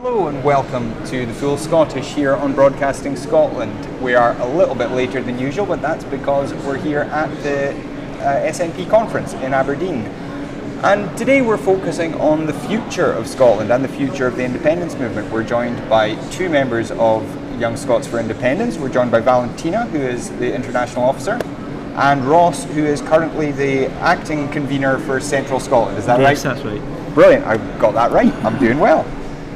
Hello and welcome to the Full Scottish here on Broadcasting Scotland. We are a little bit later than usual, but that's because we're here at the SNP Conference in Aberdeen. And today we're focusing on the future of Scotland and the future of the independence movement. We're joined by two members of Young Scots for Independence. We're joined by Valentina, who is the international officer, and Ross, who is currently the acting convener for Central Scotland. Is that right? Yes, that's right. Brilliant, I got that right. I'm doing well.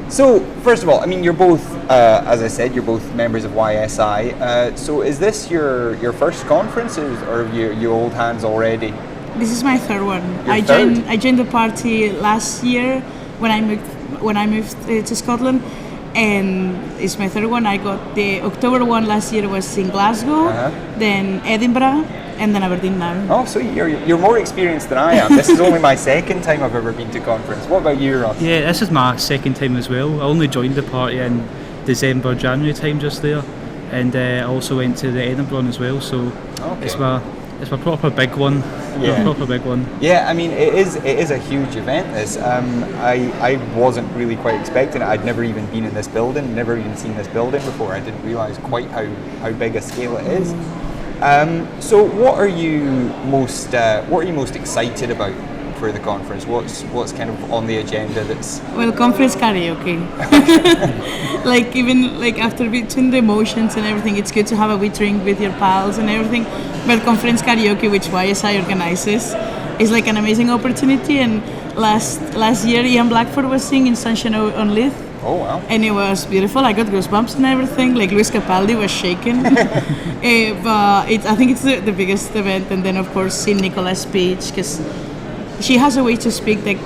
So, first of all, I mean, you're both, as I said, you're both members of YSI. So is this your first conference, or are you old hands already? This is my third one. I joined the party last year when I moved to Scotland, and it's my third one. I got the October one last year was in Glasgow, then Edinburgh, and then Aberdeen now. Oh, so you're more experienced than I am. This is only my second time I've ever been to conference. What about you, Ross? Yeah, this is my second time as well. I only joined the party in December, January time just there, and I also went to the Edinburgh as well. So it's my proper big one. Yeah, proper big one. Yeah, I mean it is a huge event. This I wasn't really quite expecting it. I'd never even been in this building, never even seen this building before. I didn't realise quite how big a scale it is. So what are you most excited about for the conference? What's kind of on the agenda that's... Well, conference karaoke. Like after between the emotions and everything, it's good to have a wee drink with your pals and everything. But conference karaoke, which YSI organizes, is like an amazing opportunity. And last year, Ian Blackford was singing Sunshine on Leith. Oh wow! And it was beautiful. I got goosebumps and everything. Like Luis Capaldi was shaking. But I think it's the biggest event. And then of course seeing Nicola's speech, because she has a way to speak that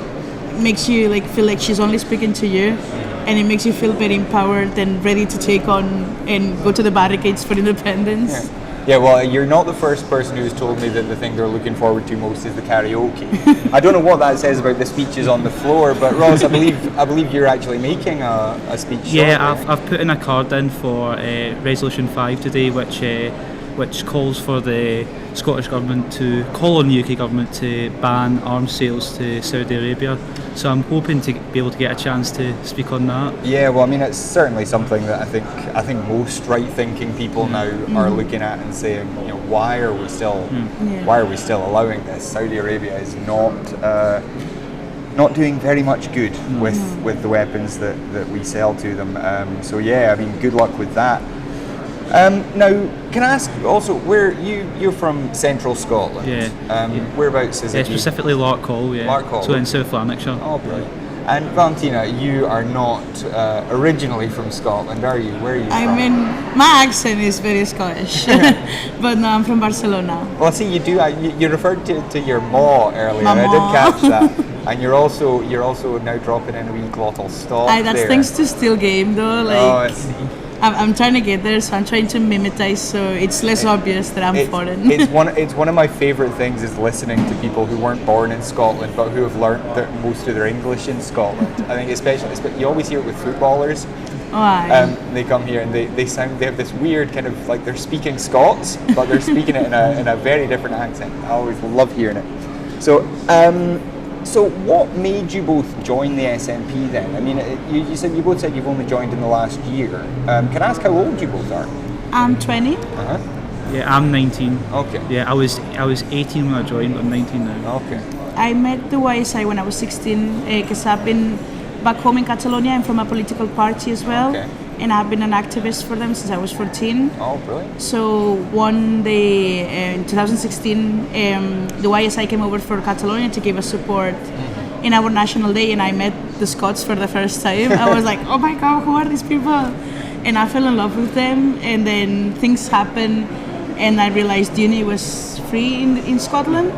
makes you like feel like she's only speaking to you, and it makes you feel very empowered and ready to take on and go to the barricades for independence. Yeah, well, you're not the first person who's told me that the thing they're looking forward to most is the karaoke. I don't know what that says about the speeches on the floor, but Ross, I believe you're actually making a speech. Yeah, I've put in a card in for Resolution 5 today, which calls for the Scottish Government to call on the UK Government to ban arms sales to Saudi Arabia. So I'm hoping to be able to get a chance to speak on that. Yeah, well, I mean, it's certainly something that I think most right-thinking people now are looking at and saying, you know, why are we still allowing this? Saudi Arabia is not doing very much good with the weapons that we sell to them. So yeah, I mean, good luck with that. Now, can I ask also where you're from Central Scotland? Yeah. Whereabouts is it? Specifically Larkhall, yeah. Larkhall. So in South Lanarkshire. Oh, brilliant. And Valentina, you are not originally from Scotland, are you? Where are you from? I mean, my accent is very Scottish, but no, I'm from Barcelona. Well, see, you do. You referred to your ma earlier. My I did ma. catch that. And you're also now dropping in a wee glottal stop. That's there. thanks to Still Game though. Like, oh, I see. I'm trying to get there, so I'm trying to mimetize, so it's less obvious that I'm foreign. It's one of my favourite things is listening to people who weren't born in Scotland but who have learnt most of their English in Scotland. I think especially you always hear it with footballers. They come here and they have this weird kind of like they're speaking Scots, but they're speaking it in a very different accent. I always love hearing it. So what made you both join the SNP then? I mean, you both said you've only joined in the last year. Can I ask how old you both are? I'm 20. Yeah, I'm 19. Okay. Yeah, I was 18 when I joined, but I'm 19 now. Okay. I met the YSI when I was 16, because I've been back home in Catalonia. I'm from a political party as well. Okay. And I've been an activist for them since I was 14. Oh, brilliant. So one day in 2016, the YSI came over for Catalonia to give us support in our National Day, and I met the Scots for the first time. I was like, oh my God, who are these people? And I fell in love with them, and then things happened, and I realized uni was free in Scotland,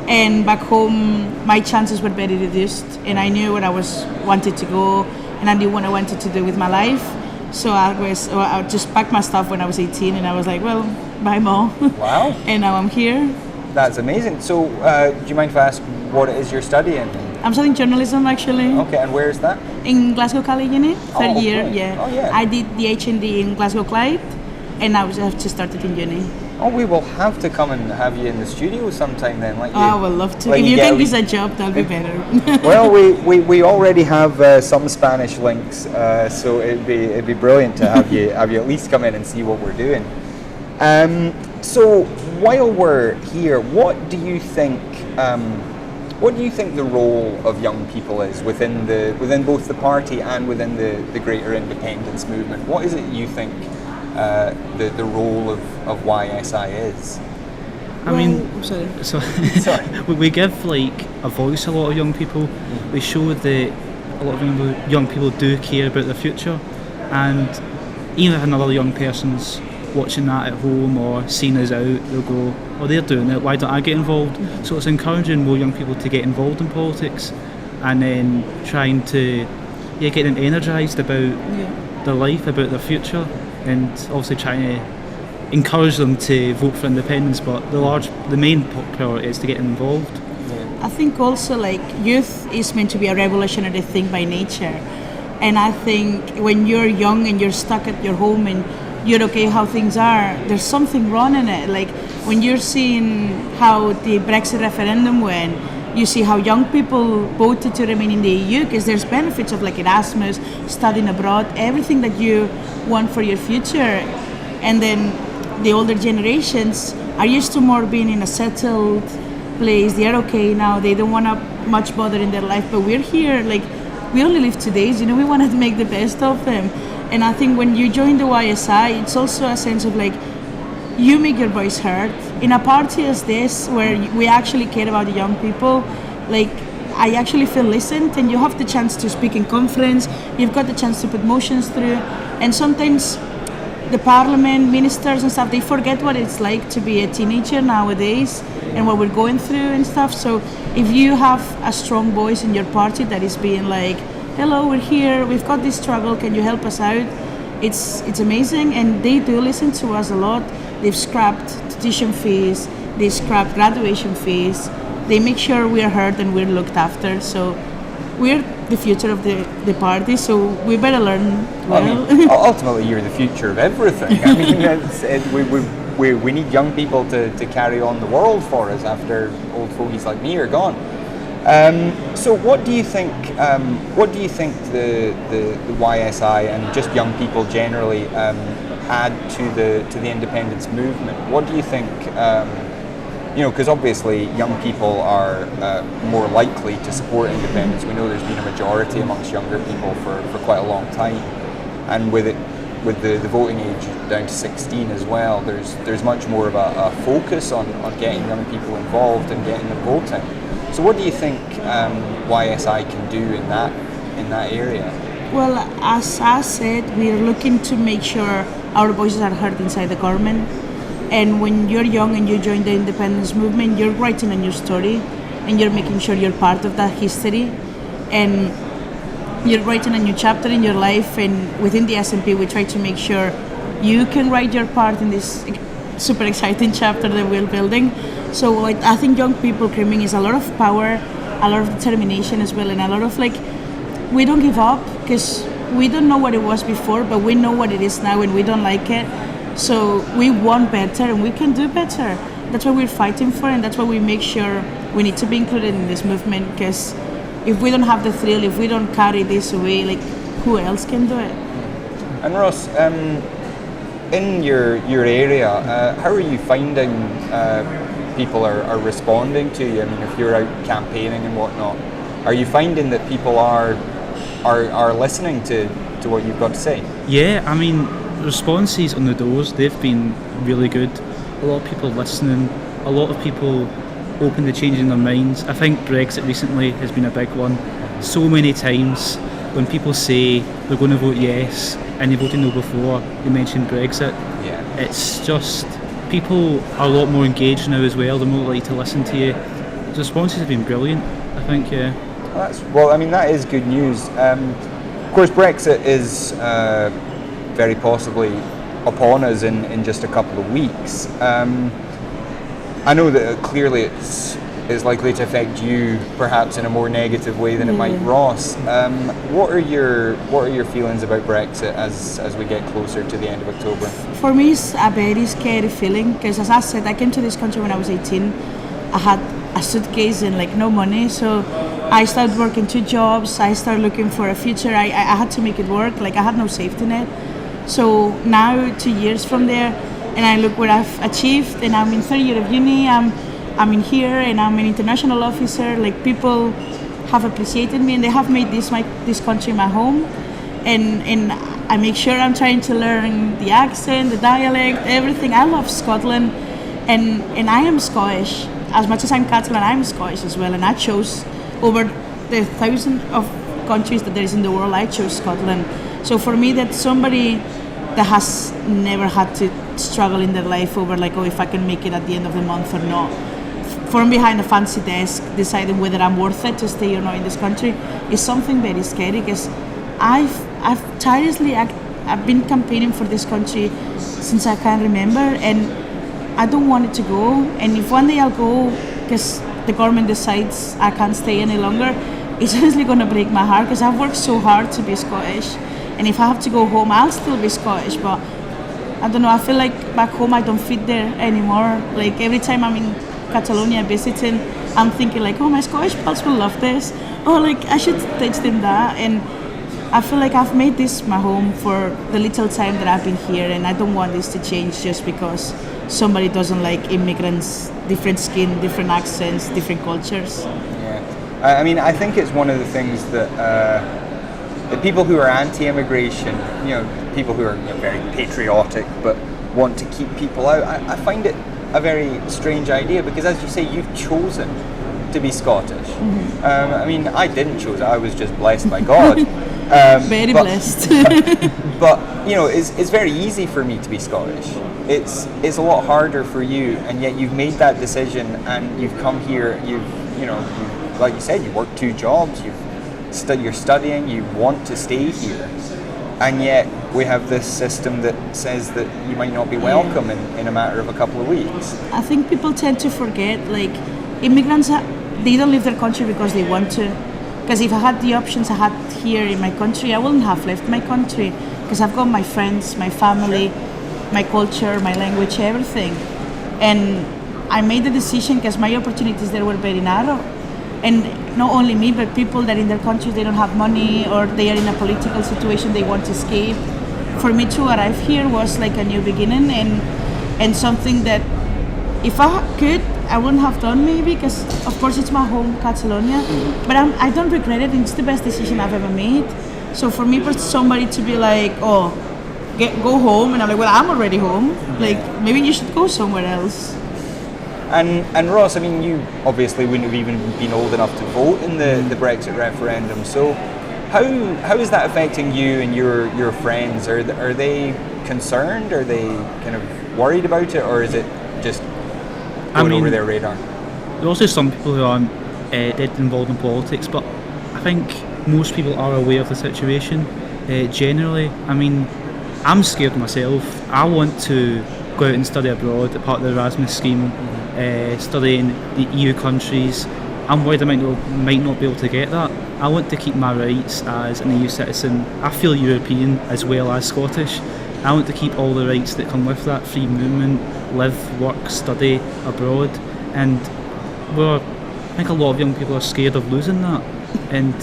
and back home my chances were very reduced, and I knew where I wanted to go, and I knew what I wanted to do with my life. So I just packed my stuff when I was 18, and I was like, well, bye, Mom. Wow. And now I'm here. That's amazing. So do you mind if I ask what it is you're studying? I'm studying journalism, actually. Okay, and where is that? In Glasgow Cali Uni, third year, brilliant. yeah. Oh, yeah. I did the HND in Glasgow Clyde, and now I have just started in uni. Oh, we will have to come and have you in the studio sometime then. I would love to. If you think it's a job, that'll be better. Well, we already have some Spanish links, so it'd be brilliant to have you at least come in and see what we're doing. So while we're here, what do you think the role of young people is within both the party and within the greater independence movement? What is it you think the role of YSI is? Sorry. We give a voice to a lot of young people. We show that a lot of young people do care about their future, and even if another young person's watching that at home or seeing us out, they'll go, oh, they're doing it, why don't I get involved? So it's encouraging more young people to get involved in politics, and then trying to get them energised about their life, about their future, and obviously trying to encourage them to vote for independence, but the main priority is to get involved. I think also youth is meant to be a revolutionary thing by nature, and I think when you're young and you're stuck at your home and you're okay how things are, there's something wrong in it. Like when you're seeing how the Brexit referendum went, you see how young people voted to remain in the EU because there's benefits of Erasmus, studying abroad, everything that you want for your future. And then the older generations are used to more being in a settled place. They're okay now, they don't want to much bother in their life, but we're here, we only live 2 days, we want to make the best of them. And I think when you join the YSI, it's also a sense of you make your voice heard. In a party as this, where we actually care about the young people, I actually feel listened, and you have the chance to speak in conference, you've got the chance to put motions through, and sometimes the parliament, ministers and stuff, they forget what it's like to be a teenager nowadays and what we're going through and stuff. So if you have a strong voice in your party that is being hello, we're here, we've got this struggle, can you help us out? It's amazing, and they do listen to us a lot. They've scrapped tuition fees, they scrapped graduation fees, they make sure we're heard and we're looked after. So we're the future of the party, so we better learn well. Ultimately, you're the future of everything. We need young people to carry on the world for us after old fogies like me are gone. So what do you think? What do you think the YSI and just young people generally add to the independence movement? What do you think? Because obviously young people are more likely to support independence. We know there's been a majority amongst younger people for quite a long time, and with the voting age down to 16 as well, there's much more of a focus on getting young people involved and getting them voting. So what do you think YSI can do in that area? Well, as I said, we're looking to make sure our voices are heard inside the government. And when you're young and you join the independence movement, you're writing a new story and you're making sure you're part of that history. And you're writing a new chapter in your life, and within the SNP we try to make sure you can write your part in this super exciting chapter that we're building. So I think young people bring is a lot of power, a lot of determination as well, and a lot of we don't give up because we don't know what it was before, but we know what it is now and we don't like it. So we want better and we can do better. That's what we're fighting for, and that's why we make sure we need to be included in this movement, because if we don't have the thrill, if we don't carry this away, who else can do it? And Ross, in your area, how are you finding people are responding to you? I mean, if you're out campaigning and whatnot, are you finding that people are listening to what you've got to say? Yeah, I mean, responses on the doors, they've been really good. A lot of people listening, a lot of people open to changing their minds. I think Brexit recently has been a big one. So many times when people say they're going to vote yes and they voted no before they mentioned Brexit, it's just people are a lot more engaged now as well. They're more likely to listen to you. The responses have been brilliant, I think. That is good news. Of course, Brexit is very possibly upon us in just a couple of weeks. I know that clearly is likely to affect you perhaps in a more negative way than it might Ross. What are your feelings about Brexit as we get closer to the end of October? For me, it's a very scary feeling because, as I said, I came to this country when I was 18. I had a suitcase and like no money, so I started working 2 jobs. I started looking for a future. I had to make it work. Like, I had no safety net. So now, 2 years from there, and I look what I've achieved, and I'm in 3rd year of uni. I'm in here, and I'm an international officer. Like, people have appreciated me, and they have made this country my home. And I make sure I'm trying to learn the accent, the dialect, everything. I love Scotland, and I am Scottish. As much as I'm Catalan, I'm Scottish as well. And I chose, over the 1,000 of countries that there is in the world, I chose Scotland. So for me, that's somebody that has never had to struggle in their life over like, oh, if I can make it at the end of the month or not. From behind a fancy desk, deciding whether I'm worth it to stay or not in this country is something very scary, because I've tirelessly I've been campaigning for this country since I can remember, and I don't want it to go. And if one day I'll go because the government decides I can't stay any longer, it's honestly going to break my heart, because I've worked so hard to be Scottish. And if I have to go home, I'll still be Scottish, but I don't know, I feel like back home I don't fit there anymore. Like, every time I'm in Catalonia visiting, I'm thinking like, oh, my Scottish pals will love this. Oh, like, I should teach them that. And I feel like I've made this my home for the little time that I've been here, and I don't want this to change just because somebody doesn't like immigrants, different skin, different accents, different cultures. Yeah, I mean, I think it's one of the things that the people who are anti-immigration, people who are very patriotic but want to keep people out, I find it a very strange idea, because, as you say, you've chosen to be Scottish. Mm-hmm. I mean, I didn't choose it, I was just blessed by God. Very blessed. But it's very easy for me to be Scottish. It's a lot harder for you, and yet you've made that decision, and you've come here. You've like you said, you work 2 jobs. You're studying. You want to stay here, and yet we have this system that says that you might not be welcome in a matter of a couple of weeks. I think people tend to forget, like, immigrants, they don't leave their country because they want to. Because if I had the options I had here in my country, I wouldn't have left my country, because I've got my friends, my family, my culture, my language, everything. And I made the decision because my opportunities there were very narrow. And not only me, but people that in their countries they don't have money, or they are in a political situation they want to escape. For me to arrive here was like a new beginning, and something that if I could, I wouldn't have done maybe, because of course it's my home, Catalonia, but I don't regret it. It's the best decision I've ever made. So for me, for somebody to be like, oh, go home, and I'm like, well, I'm already home. Like, maybe you should go somewhere else. And Ross, I mean, you obviously wouldn't have even been old enough to vote in the Brexit referendum. So how is that affecting you and your friends? Are they concerned? Are they kind of worried about it, or is it just going over their radar? There are also some people who aren't dead involved in politics, but I think most people are aware of the situation. Generally, I mean, I'm scared myself. I want to go out and study abroad, part of the Erasmus scheme, study in the EU countries. I'm worried I might not be able to get that. I want to keep my rights as an EU citizen. I feel European as well as Scottish. I want to keep all the rights that come with that: free movement, live, work, study abroad. And I think a lot of young people are scared of losing that, and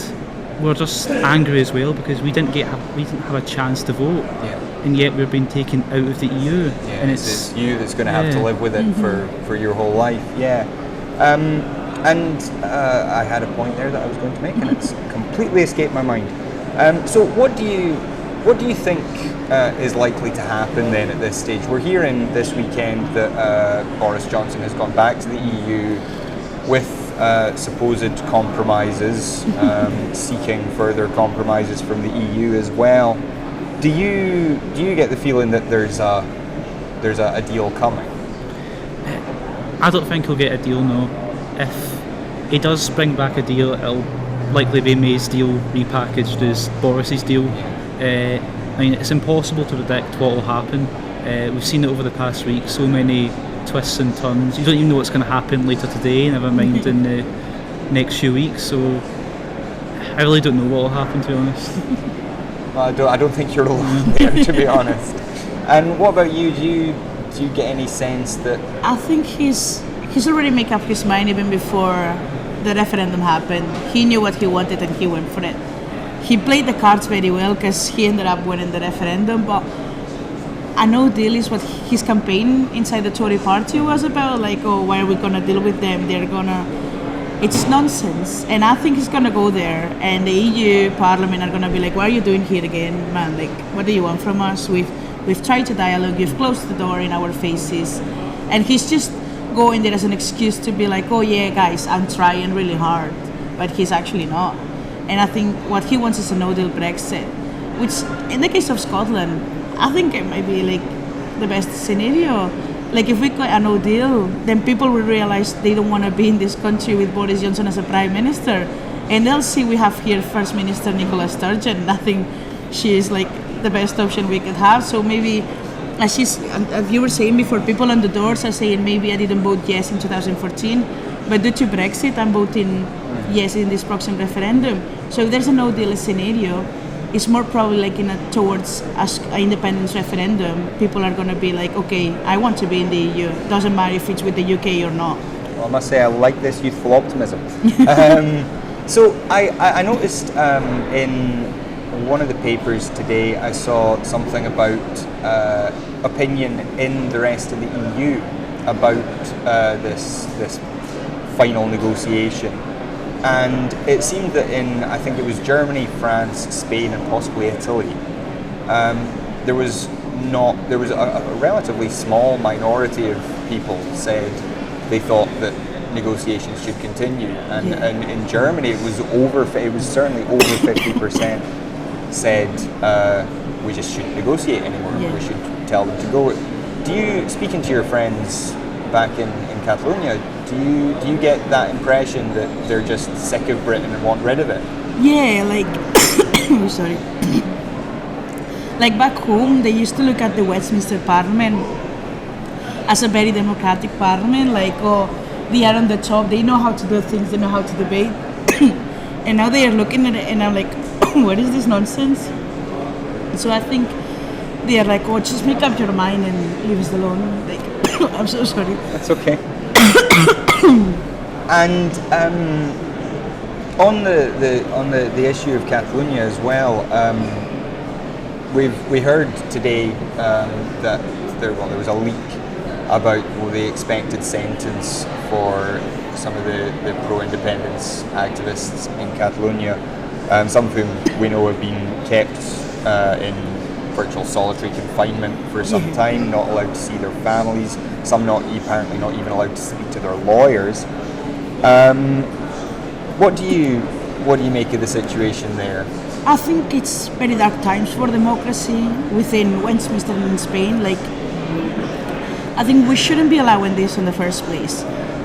we're just angry as well because we didn't have a chance to vote, and yet we're being taken out of the EU. And it's you that's going to have to live with it for your whole life. And I had a point there that I was going to make, and it's completely escaped my mind. So what do you think is likely to happen then at this stage? We're hearing this weekend that Boris Johnson has gone back to the EU with supposed compromises, seeking further compromises from the EU as well. Do you get the feeling that there's a deal coming? I don't think he'll get a deal, no. If he does bring back a deal, it'll likely be May's deal repackaged as Boris's deal. I mean, it's impossible to predict what will happen. We've seen it over the past week. So many twists and turns. You don't even know what's going to happen later today, never mind in the next few weeks. So I really don't know what will happen, to be honest. I don't think you're alone there, to be honest. And what about you? Do you get any sense that... I think he's already made up his mind even before the referendum happened. He knew what he wanted and he went for it. He played the cards very well because he ended up winning the referendum, but a no deal is what his campaign inside the Tory party was about. Like, oh, why are we going to deal with them? It's nonsense. And I think he's going to go there and the EU Parliament are going to be like, what are you doing here again, man? Like, what do you want from us? We've tried to dialogue, you've closed the door in our faces. And he's just going there as an excuse to be like, oh yeah, guys, I'm trying really hard. But he's actually not. And I think what he wants is a no-deal Brexit, which in the case of Scotland, I think it might be like the best scenario. Like if we got a no deal, then people will realize they don't want to be in this country with Boris Johnson as a prime minister. And they'll see we have here First Minister Nicola Sturgeon. I think she is like the best option we could have. So maybe, as you were saying before, people on the doors are saying maybe I didn't vote yes in 2014, but due to Brexit, I'm voting yes in this proximate referendum. So if there's a no deal scenario, it's more probably like towards an independence referendum. People are going to be like, okay, I want to be in the EU. Doesn't matter if it's with the UK or not. Well, I must say I like this youthful optimism. So I noticed in one of the papers today I saw something about opinion in the rest of the EU about this final negotiation. And it seemed that in, I think it was Germany, France, Spain, and possibly Italy, there was a relatively small minority of people said they thought that negotiations should continue, and in Germany it was certainly over 50% said we just shouldn't negotiate anymore. We should tell them to go. Speaking to your friends back in Catalonia, do you get that impression that they're just sick of Britain and want rid of it? Yeah, like sorry. Like back home, they used to look at the Westminster Parliament as a very democratic parliament. Like, oh, they are on the top. They know how to do things. They know how to debate. And now they are looking at it, and I'm like, what is this nonsense? So I think they are like, oh, just make up your mind and leave us alone. Like, I'm so sorry. That's okay. And on the issue of Catalonia as well, we heard today that there was a leak about the expected sentence for some of the pro-independence activists in Catalonia, some of whom we know have been kept in virtual solitary confinement for some time, not allowed to see their families, some apparently not even allowed to speak to their lawyers. What do you make of the situation there? I think it's very dark times for democracy within Westminster and in Spain. Like, I think we shouldn't be allowing this in the first place.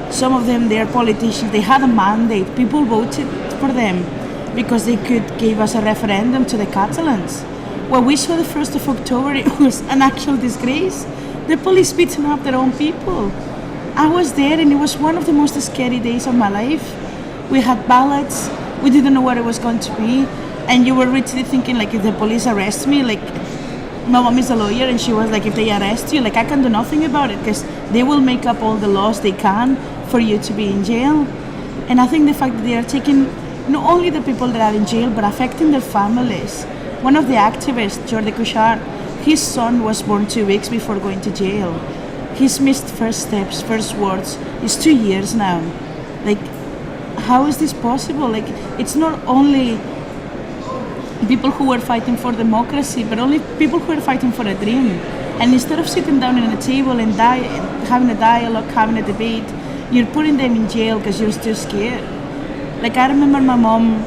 Some of them, they're politicians, they had a mandate, people voted for them because they could give us a referendum to the Catalans. What we saw the 1st of October, it was an actual disgrace. The police beating up their own people. I was there and it was one of the most scary days of my life. We had ballots, we didn't know what it was going to be, and you were literally thinking, like, if the police arrest me, like, my mom is a lawyer and she was like, if they arrest you, like, I can do nothing about it because they will make up all the laws they can for you to be in jail. And I think the fact that they are taking not only the people that are in jail but affecting their families. One of the activists, Jordi Cuixart, his son was born 2 weeks before going to jail. He's missed first steps, first words. It's 2 years now. Like, how is this possible? Like, it's not only people who are fighting for democracy, but only people who are fighting for a dream. And instead of sitting down at a table and having a dialogue, having a debate, you're putting them in jail because you're still scared. Like, I remember my mom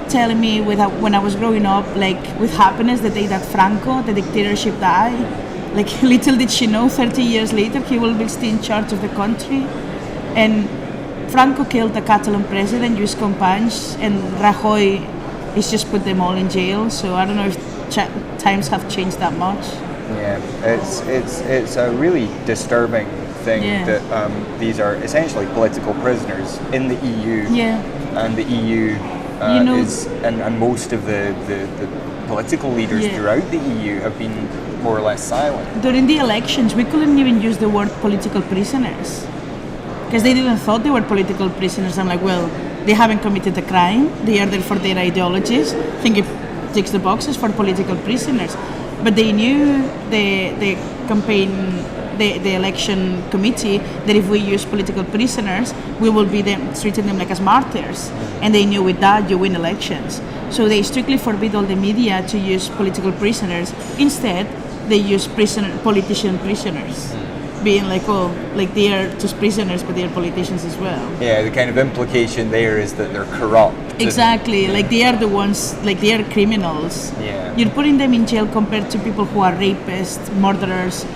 telling me when I was growing up, like, with happiness, the day that Franco, the dictatorship, died. Like, little did she know, 30 years later, he will be still in charge of the country. And Franco killed the Catalan president, Lluís Companys, and Rajoy has just put them all in jail. So I don't know if times have changed that much. Yeah, it's a really disturbing thing that these are essentially political prisoners in the EU, and the EU is, and most of the political leaders throughout the EU have been more or less silent. During the elections, we couldn't even use the word political prisoners because they didn't thought they were political prisoners. I'm like, well, they haven't committed a crime. They are there for their ideologies. I think it ticks the boxes for political prisoners. But they knew the campaign, the election committee, that if we use political prisoners, we will be treating them like as martyrs. And they knew with that you win elections. So they strictly forbid all the media to use political prisoners. Instead, they use politician prisoners. Being like, oh, like they are just prisoners, but they are politicians as well. Yeah, the kind of implication there is that they're corrupt. Exactly, like they are the ones, like they are criminals. Yeah. You're putting them in jail compared to people who are rapists, murderers,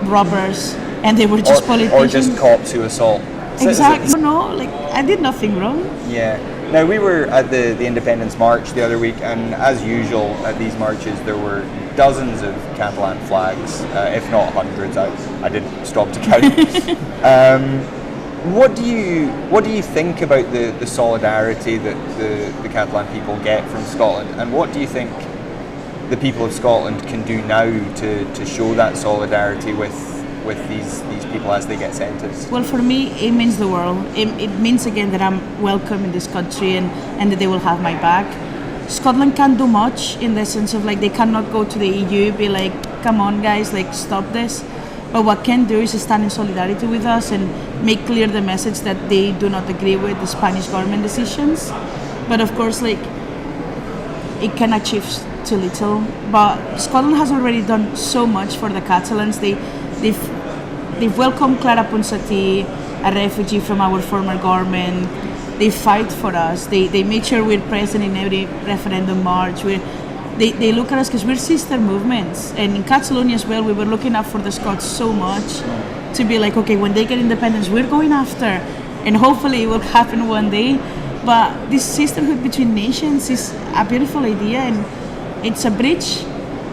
robbers, and they were just politicians. Or just cops who assault Exactly. citizens. No, like I did nothing wrong. Yeah. Now, we were at the Independence March the other week, and as usual at these marches, there were dozens of Catalan flags, if not hundreds. I didn't stop to count. What do you think about the solidarity that the Catalan people get from Scotland, and what do you think the people of Scotland can do now to show that solidarity with these people as they get sentenced? Well, for me, it means the world. It means again that I'm welcome in this country and that they will have my back. Scotland can't do much in the sense of like they cannot go to the EU, be like, come on guys, like stop this. But what can do is stand in solidarity with us and make clear the message that they do not agree with the Spanish government decisions. But of course, like it can achieve too little. But Scotland has already done so much for the Catalans. They've welcomed Clara Ponsatí, a refugee from our former government. They fight for us. They make sure we're present in every referendum march. They look at us because we're sister movements. And in Catalonia as well, we were looking up for the Scots so much to be like, okay, when they get independence, we're going after. And hopefully it will happen one day. But this sisterhood between nations is a beautiful idea, and it's a bridge.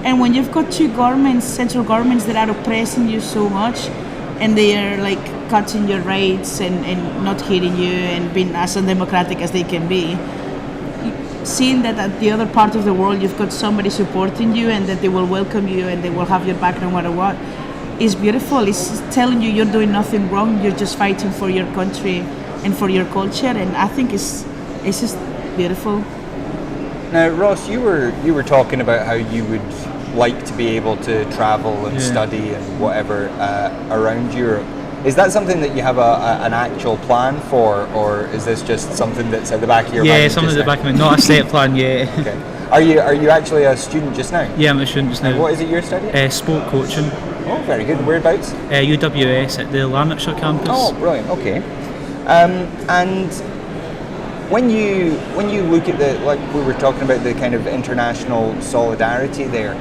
And when you've got two governments, central governments that are oppressing you so much, and they are like cutting your rights and not hearing you and being as undemocratic as they can be, seeing that at the other part of the world you've got somebody supporting you and that they will welcome you and they will have your back no matter what, is beautiful. It's telling you you're doing nothing wrong, you're just fighting for your country and for your culture, and I think it's just beautiful. Now, Ross, you were talking about how you would like to be able to travel and study and whatever around Europe. Is that something that you have an actual plan for, or is this just something that's at the back of your mind? Yeah, something at the back of my mind, not a set plan yet. Okay. Are you actually a student just now? Yeah, I'm a student just now. And what is it you're studying? Sport coaching. Oh, very good. Whereabouts? UWS at the Lanarkshire campus. Oh, brilliant. Okay. And when you look at the, like we were talking about, the kind of international solidarity there,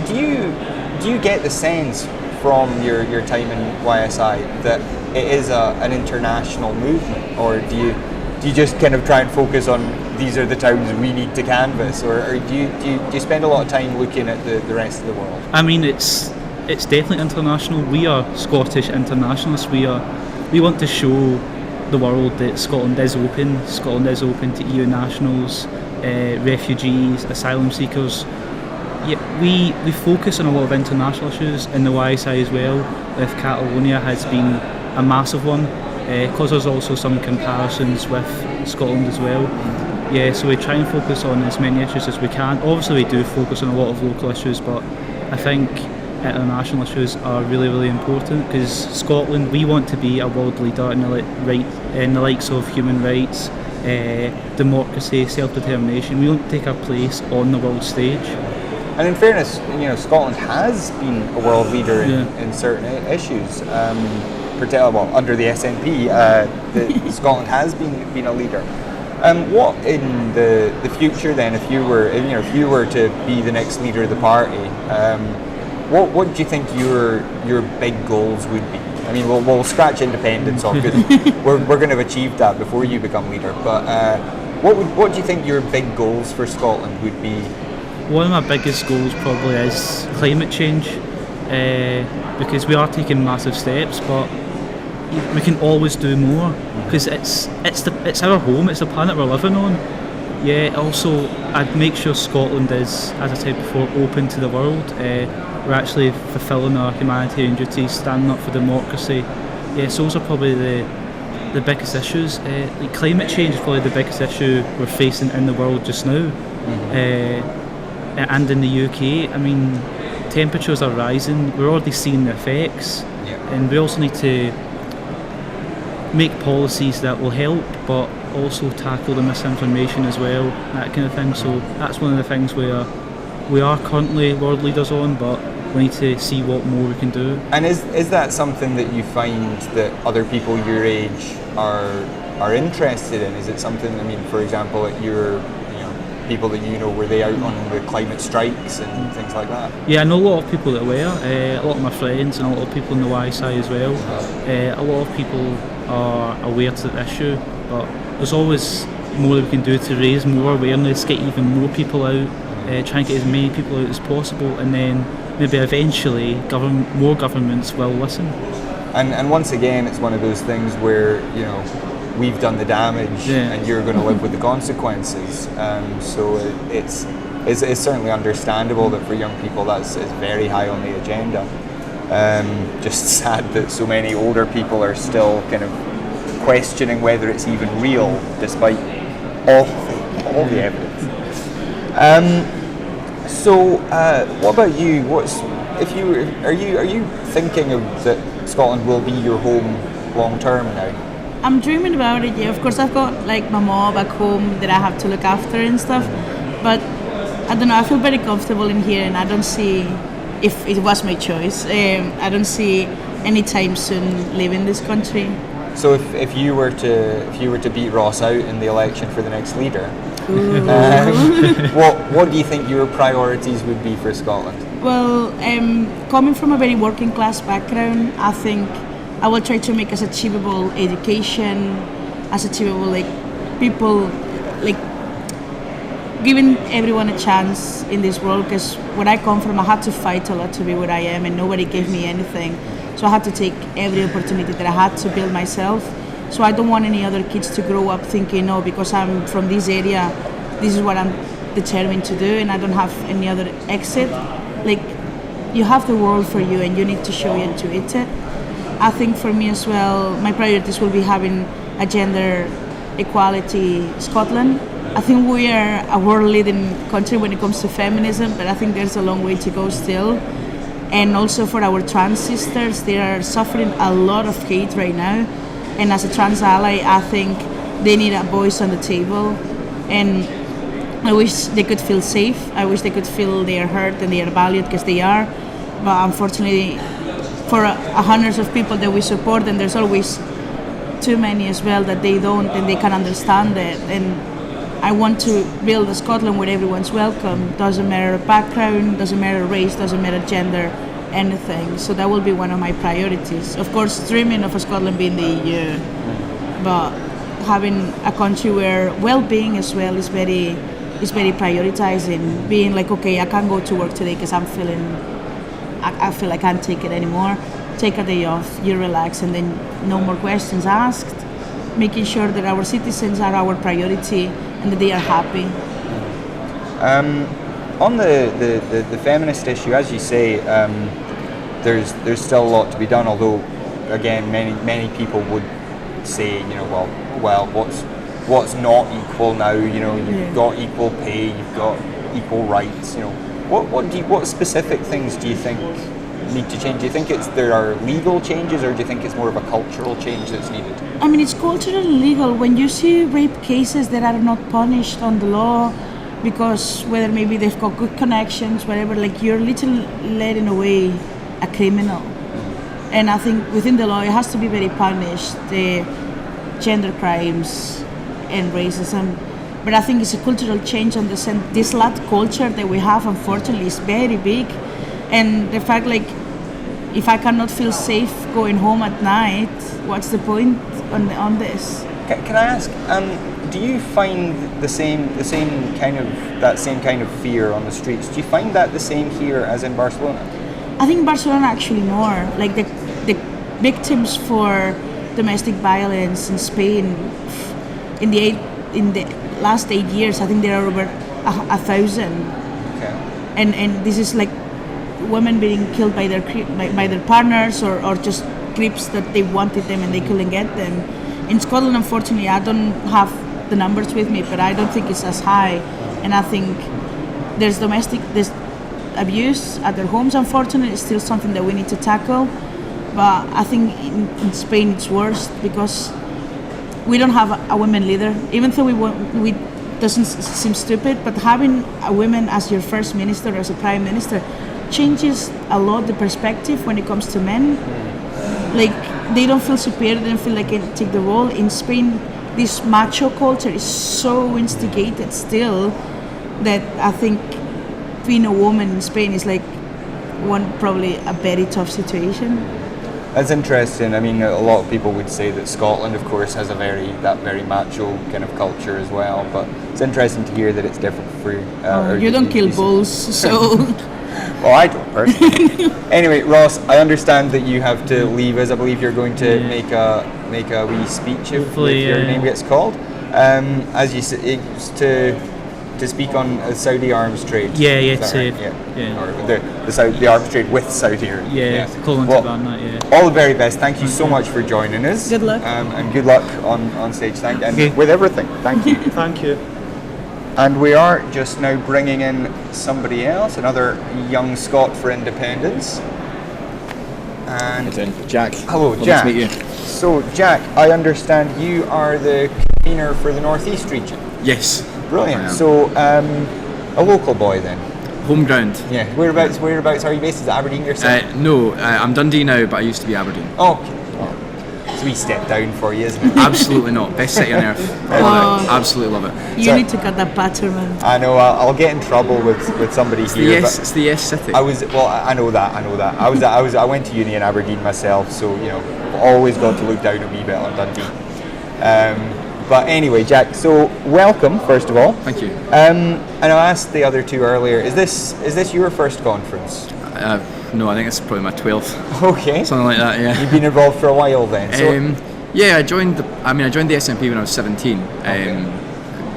do you get the sense from your time in YSI that it is an international movement, or do you just kind of try and focus on these are the towns we need to canvass, or do you spend a lot of time looking at the rest of the world? I mean, it's definitely international. We are Scottish internationalists. We want to show the world that Scotland is open. Scotland is open to EU nationals, refugees, asylum seekers. Yeah, we focus on a lot of international issues in the YSI as well. With Catalonia has been a massive one, because there's also some comparisons with Scotland as well. Yeah, so we try and focus on as many issues as we can. Obviously we do focus on a lot of local issues, but I think international issues are really, really important, because Scotland, we want to be a world leader in the likes of human rights, democracy, self-determination. We want to take our place on the world stage. And in fairness, Scotland has been a world leader in certain issues. Particularly, under the SNP, Scotland has been a leader. What in the future then, if you were to be the next leader of the party, what do you think your big goals would be? I mean, we'll scratch independence off, because we're going to have achieved that before you become leader. But what do you think your big goals for Scotland would be? One of my biggest goals probably is climate change. because we are taking massive steps, but we can always do more, because it's our home, it's the planet we're living on. Yeah, also I'd make sure Scotland is, as I said before, open to the world. We're actually fulfilling our humanitarian duties, standing up for democracy. Yes, those are probably the biggest issues. Like climate change is probably the biggest issue we're facing in the world just now. And in the UK, I mean, temperatures are rising. We're already seeing the effects, and we also need to make policies that will help, but also tackle the misinformation as well, that kind of thing. So that's one of the things where we are currently world leaders on, but we need to see what more we can do. And is that something that you find that other people your age are interested in? Is it something, I mean, for example, at your people that you know, were they out on the climate strikes and things like that? Yeah, I know a lot of people that were, a lot of my friends and a lot of people in the YSI as well. A lot of people are aware to the issue, but there's always more that we can do to raise more awareness, get even more people out, try and get as many people out as possible, and then maybe eventually more governments will listen. And once again, it's one of those things where, we've done the damage and you're going to live with the consequences. So it's certainly understandable that for young people it's very high on the agenda. Just sad that so many older people are still kind of questioning whether it's even real, despite all the evidence. So what about you? Are you thinking of that Scotland will be your home long term now? I'm dreaming about it, yeah. Of course, I've got like my mom back home that I have to look after and stuff. But I don't know, I feel very comfortable in here, and I don't see, if it was my choice, I don't see any time soon leaving this country. So if you were to beat Ross out in the election for the next leader, what do you think your priorities would be for Scotland? Well, coming from a very working class background, I think I will try to make as achievable education, as achievable like people, like giving everyone a chance in this world. Because where I come from, I had to fight a lot to be where I am, and nobody gave me anything. So I had to take every opportunity that I had to build myself. So I don't want any other kids to grow up thinking, no, because I'm from this area, this is what I'm determined to do, and I don't have any other exit. Like, you have the world for you, and you need to show you to eat it. I think for me as well, my priorities will be having a gender equality Scotland. I think we are a world-leading country when it comes to feminism, but I think there's a long way to go still. And also for our trans sisters, they are suffering a lot of hate right now. And as a trans ally, I think they need a voice on the table. And I wish they could feel safe. I wish they could feel they are heard and they are valued, because they are. But unfortunately, for hundreds of people that we support, and there's always too many as well that they don't, and they can understand it. And I want to build a Scotland where everyone's welcome. Doesn't matter background, doesn't matter race, doesn't matter gender, anything. So that will be one of my priorities. Of course, dreaming of a Scotland being the EU, but having a country where well-being as well is very prioritizing. Being like, okay, I can't go to work today because I feel I can't take it anymore. Take a day off, you relax, and then no more questions asked. Making sure that our citizens are our priority and that they are happy. On the feminist issue, as you say, there's still a lot to be done. Although, again, many people would say, well, what's not equal now? You've got equal pay, you've got equal rights. What specific things do you think need to change? Do you think there are legal changes, or do you think it's more of a cultural change that's needed? I mean, it's cultural and legal. When you see rape cases that are not punished on the law, because whether maybe they've got good connections, whatever, like you're literally letting away a criminal. And I think within the law, it has to be very punished, the gender crimes and racism. But I think it's a cultural change on the sense, this slut culture that we have, unfortunately, is very big. And the fact, like, if I cannot feel safe going home at night, what's the point on this? Can I ask, do you find the same kind of fear on the streets? Do you find that the same here as in Barcelona? I think Barcelona actually more. Like the victims for domestic violence in Spain in the last 8 years, I think there are over 1,000. Okay. And this is like women being killed by their partners or just creeps that they wanted them and they couldn't get them. In Scotland, unfortunately, I don't have the numbers with me, but I don't think it's as high. And I think there's abuse at their homes. Unfortunately, it's still something that we need to tackle. But I think in Spain it's worse because we don't have a women leader. Even though we doesn't seem stupid, but having a woman as your first minister or as a prime minister changes a lot the perspective when it comes to men. Like they don't feel superior, they don't feel like they can take the role. In Spain, this macho culture is so instigated still that I think being a woman in Spain is like probably a very tough situation. That's interesting. I mean, a lot of people would say that Scotland, of course, has that very macho kind of culture as well. But it's interesting to hear that it's different for you. You don't kill bulls, so. Well, I don't personally. Anyway, Ross, I understand that you have to leave us. I believe you're going to make a wee speech if your name gets called. As you said, it's to speak on Saudi arms trade. Or the arms trade with Saudi Arabia. Calling to ban that. Yeah. All the very best. Thank you so much for joining us. Good luck. And good luck on stage. Thank you. And with everything. Thank you. Thank you. And we are just now bringing in somebody else, another young Scot for independence. And Jack. Hello, Jack. Nice to meet you. So, Jack, I understand you are the convener for the North East region. Yes. Brilliant. So, a local boy then. Home ground. Yeah. Whereabouts are you based? Is it Aberdeen yourself? No, I'm Dundee now, but I used to be Aberdeen. Okay. It's a wee step down for you, isn't it? Absolutely not. Best city on earth. Love it. Absolutely love it. You need to cut that pattern, man. I know. I'll get in trouble with somebody here. It's the yes city. I know that. I went to uni in Aberdeen myself, so always got to look down a wee bit on Dundee. But anyway, Jack. So welcome, first of all. Thank you. And I asked the other two earlier. Is this your first conference? No, I think it's probably my 12th. Okay. Something like that. Yeah. You've been involved for a while then. So I joined the SNP when I was 17.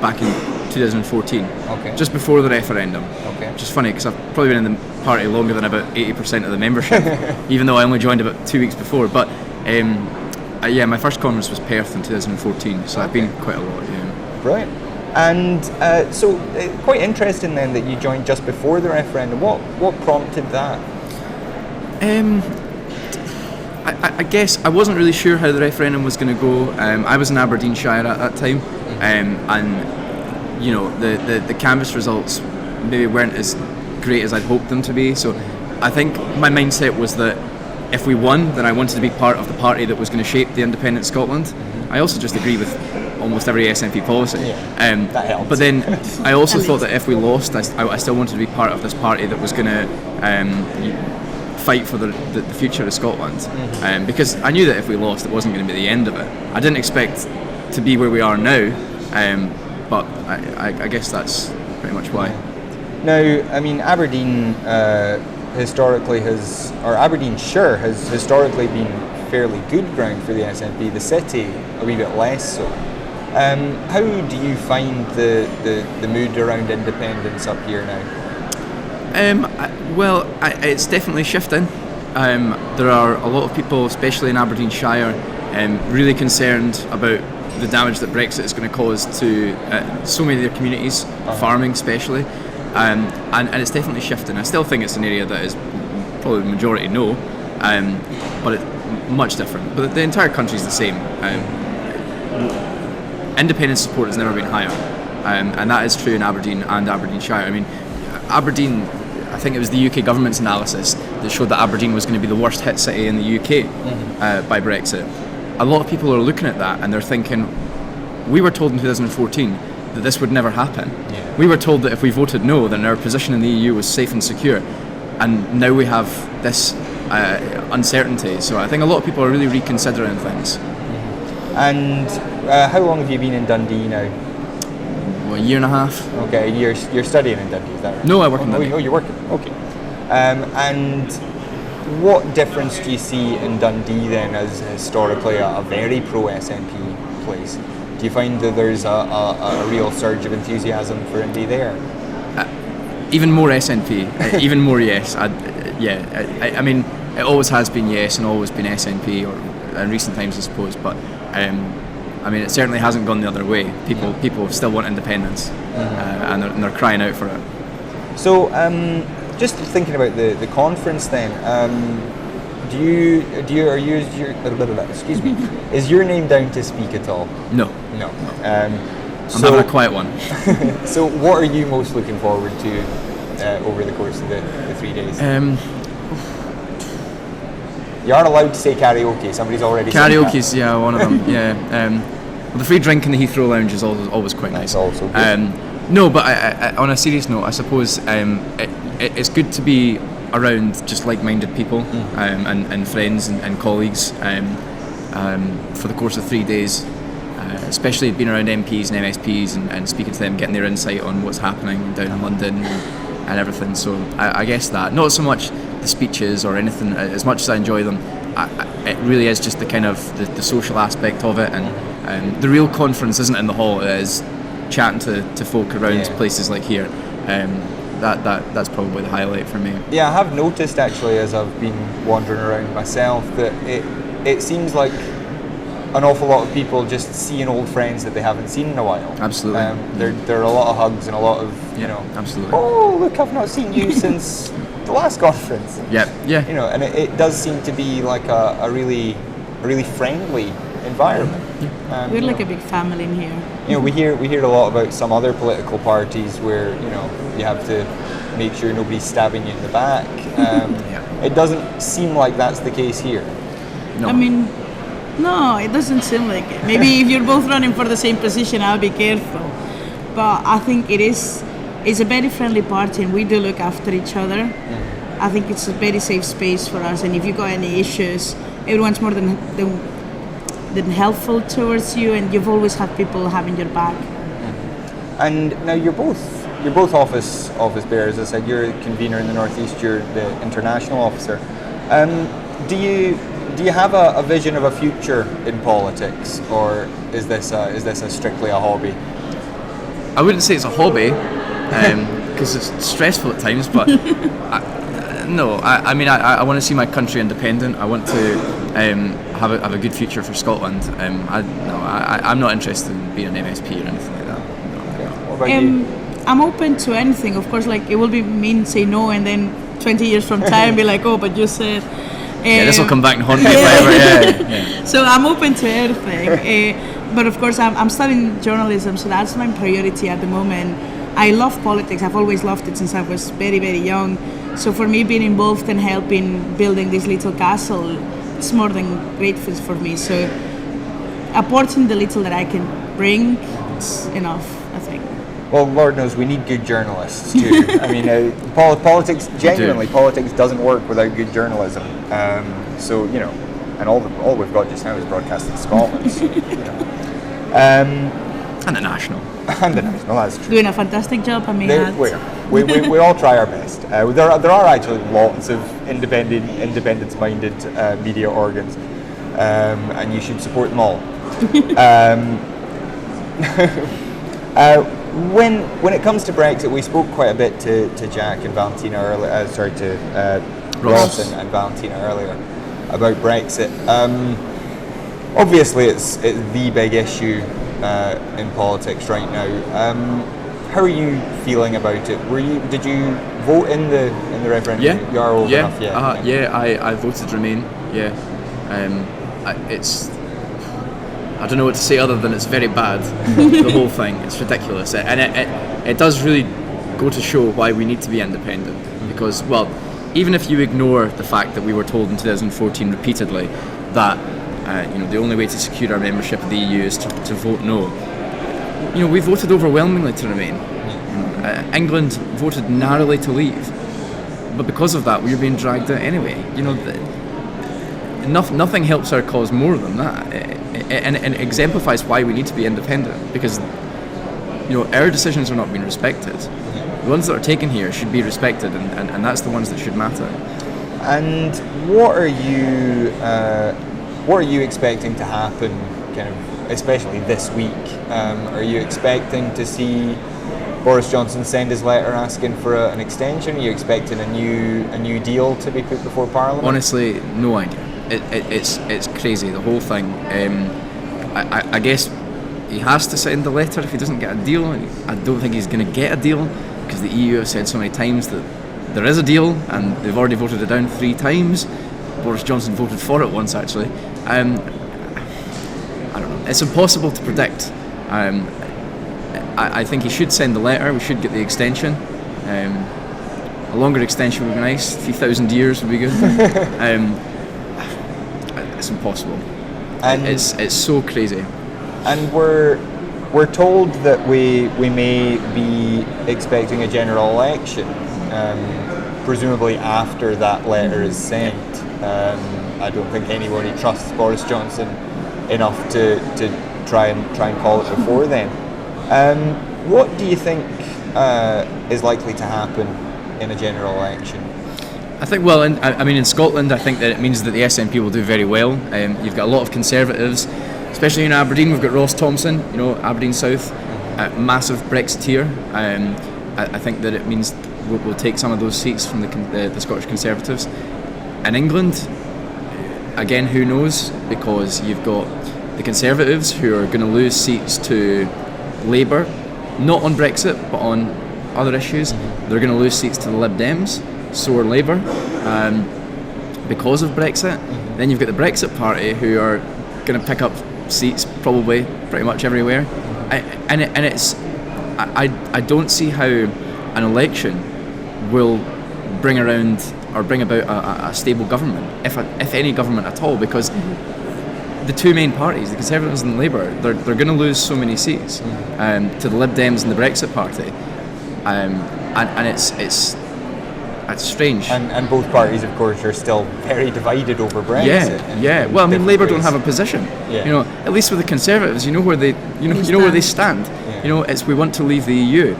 Back in 2014. Okay. Just before the referendum. Okay. Which is funny because I've probably been in the party longer than about 80% of the membership, even though I only joined about 2 weeks before. But my first conference was Perth in 2014, so I've been quite a lot. Yeah. Brilliant. And so quite interesting then that you joined just before the referendum. What prompted that? I guess I wasn't really sure how the referendum was going to go. I was in Aberdeenshire at that time, and the canvass results maybe weren't as great as I'd hoped them to be. So I think my mindset was that if we won, then I wanted to be part of the party that was going to shape the independent Scotland. I also just agree with almost every SNP policy. That helps. But then I also thought that if we lost, I still wanted to be part of this party that was going to fight for the future of Scotland. Because I knew that if we lost, it wasn't going to be the end of it. I didn't expect to be where we are now, but I guess that's pretty much why. Now, I mean, Aberdeen Aberdeenshire has historically been fairly good ground for the SNP, the city a wee bit less so. How do you find the mood around independence up here now? It's definitely shifting. There are a lot of people, especially in Aberdeenshire, really concerned about the damage that Brexit is going to cause to so many of their communities, farming especially, and it's definitely shifting. I still think it's an area that is probably the majority no, but it's much different. But the entire country is the same. Independence support has never been higher, and that is true in Aberdeen and Aberdeenshire. I mean, Aberdeen, I think it was the UK government's analysis that showed that Aberdeen was going to be the worst hit city in the UK by Brexit. A lot of people are looking at that and they're thinking, we were told in 2014 that this would never happen. Yeah. We were told that if we voted no, then our position in the EU was safe and secure. And now we have this uncertainty. So I think a lot of people are really reconsidering things. And how long have you been in Dundee now? A year and a half. Okay, you're studying in Dundee, is that right? No, I work in Dundee. Oh, you're working. Okay. And what difference do you see in Dundee then, as historically a very pro-SNP place? Do you find that there's a real surge of enthusiasm for Dundee there? Even more SNP, even more yes. I mean, it always has been yes and always been SNP, or in recent times I suppose, but I mean, it certainly hasn't gone the other way. People still want independence, and they're crying out for it. So, just thinking about the conference then, excuse me, is your name down to speak at all? No. I'm having a quiet one. So what are you most looking forward to over the course of the 3 days? You aren't allowed to say karaoke. Somebody's already Karaoke's, yeah, one of them. Yeah. Well, the free drink in the Heathrow Lounge is always quite nice. That's also good. No, but I, on a serious note, I suppose it's good to be around just like-minded people and friends and colleagues for the course of 3 days, especially being around MPs and MSPs and speaking to them, getting their insight on what's happening down in London and everything. So I guess that, not so much the speeches or anything, as much as I enjoy them, it really is just the kind of the social aspect of it, and the real conference isn't in the hall, it is chatting to folk around places like here. That's probably the highlight for me. Yeah, I have noticed actually, as I've been wandering around myself, that it seems like an awful lot of people just seeing old friends that they haven't seen in a while. Absolutely. There are a lot of hugs and a lot of, absolutely. Oh, look, I've not seen you since the last conference. Yeah. And it does seem to be like a really friendly environment. We're like a big family in here. We hear a lot about some other political parties where you have to make sure nobody's stabbing you in the back. It doesn't seem like that's the case here. No. I mean, no, it doesn't seem like it. Maybe if you're both running for the same position, I'll be careful. But I think it's a very friendly party, and we do look after each other. I think it's a very safe space for us, and if you got any issues, everyone's more than helpful towards you, and you've always had people having your back. And now you're both office bearers. As I said, you're a convener in the Northeast. You're the international officer. Do you have a vision of a future in politics, or is this strictly a hobby? I wouldn't say it's a hobby, because it's stressful at times. But I mean, I want to see my country independent. I want to have a good future for Scotland. I'm not interested in being an MSP or anything like that. Okay. What about you? I'm open to anything. Of course, like it will be mean say no, and then 20 years from time be like, oh, but you said. This will come back and haunt me forever. Yeah. So I'm open to everything. But of course, I'm studying journalism, so that's my priority at the moment. I love politics. I've always loved it since I was very, very young. So for me, being involved and helping building this little castle, it's more than grateful for me. So apporting the little that I can bring, it's enough, I think. Well, Lord knows we need good journalists too. I mean, politics doesn't work without good journalism. So and all we've got just now is Broadcasting Scotland. So, And the National. And the National, that's true. Doing a fantastic job, I mean. We all try our best. There are actually lots of independence-minded media organs, and you should support them all. When it comes to Brexit, we spoke quite a bit to Jack and Valentina earlier. Ross and Valentina earlier about Brexit. Obviously, it's the big issue in politics right now. How are you feeling about it? Did you vote in the referendum? Yeah. You are old enough, I voted Remain. Yeah. It's. I don't know what to say other than it's very bad. The whole thing, it's ridiculous, and it does really go to show why we need to be independent. Because, well, even if you ignore the fact that we were told in 2014 repeatedly that the only way to secure our membership of the EU is to vote no. We voted overwhelmingly to remain. England voted narrowly to leave, but because of that, we were being dragged out anyway. Nothing helps our cause more than that, and it exemplifies why we need to be independent, because our decisions are not being respected. The ones that are taken here should be respected, and that's the ones that should matter. And what are you expecting to happen, kind of, especially this week? Are you expecting to see Boris Johnson send his letter asking for an extension? Are you expecting a new deal to be put before Parliament? Honestly, no idea. It's crazy, the whole thing. I guess he has to send the letter if he doesn't get a deal. I don't think he's going to get a deal because the EU have said so many times that there is a deal and they've already voted it down 3 times. Boris Johnson voted for it once, actually. I don't know. It's impossible to predict. I think he should send the letter. We should get the extension. A longer extension would be nice. 3,000 years would be good. It's impossible. And it's so crazy. And we're told that we may be expecting a general election, presumably after that letter is sent. I don't think anybody trusts Boris Johnson enough to try and call it before then. What do you think is likely to happen in a general election? I think, well, in Scotland, I think that it means that the SNP will do very well. You've got a lot of Conservatives, especially in Aberdeen. We've got Ross Thompson, Aberdeen South, massive Brexiteer. I think that it means we'll take some of those seats from the Scottish Conservatives. In England, again, who knows? Because you've got the Conservatives who are going to lose seats to Labour, not on Brexit, but on other issues. They're going to lose seats to the Lib Dems, so are Labour, because of Brexit. Then you've got the Brexit Party who are going to pick up seats probably pretty much everywhere. I don't see how an election will bring about a stable government, if any government at all, because the 2 main parties, the Conservatives and Labour, they're going to lose so many seats to the Lib Dems and the Brexit Party, and it's strange. And both parties, of course, are still very divided over Brexit. Yeah. Well, I mean, Labour don't have a position. Yeah. At least with the Conservatives, you know where they stand. Yeah. It's we want to leave the EU.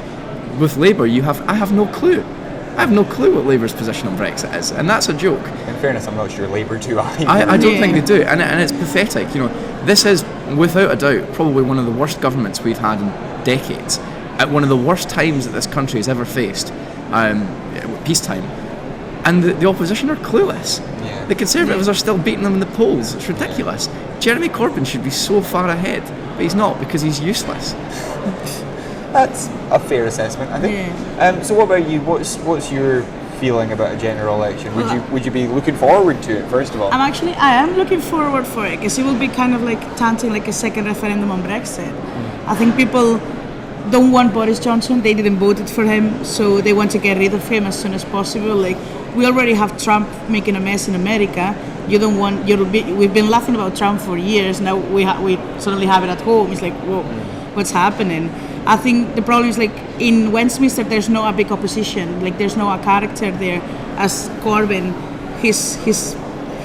With Labour, I have no clue. I have no clue what Labour's position on Brexit is, and that's a joke. In fairness, I'm not sure Labour do either. I don't think they do, and it's pathetic. This is, without a doubt, probably one of the worst governments we've had in decades, at one of the worst times that this country has ever faced, peacetime. And the opposition are clueless. Yeah. The Conservatives are still beating them in the polls. It's ridiculous. Jeremy Corbyn should be so far ahead, but he's not because he's useless. That's a fair assessment, I think. Yeah. So what about you? What's your feeling about a general election? Would you be looking forward to it, first of all? I am looking forward for it, because it will be kind of like chanting like a second referendum on Brexit. I think people don't want Boris Johnson. They didn't vote for him, so they want to get rid of him as soon as possible. Like, we already have Trump making a mess in America. We've been laughing about Trump for years. Now we suddenly have it at home. It's like, whoa, what's happening? I think the problem is, like, in Westminster there's no a big opposition. Like, there's no a character there. As Corbyn, he's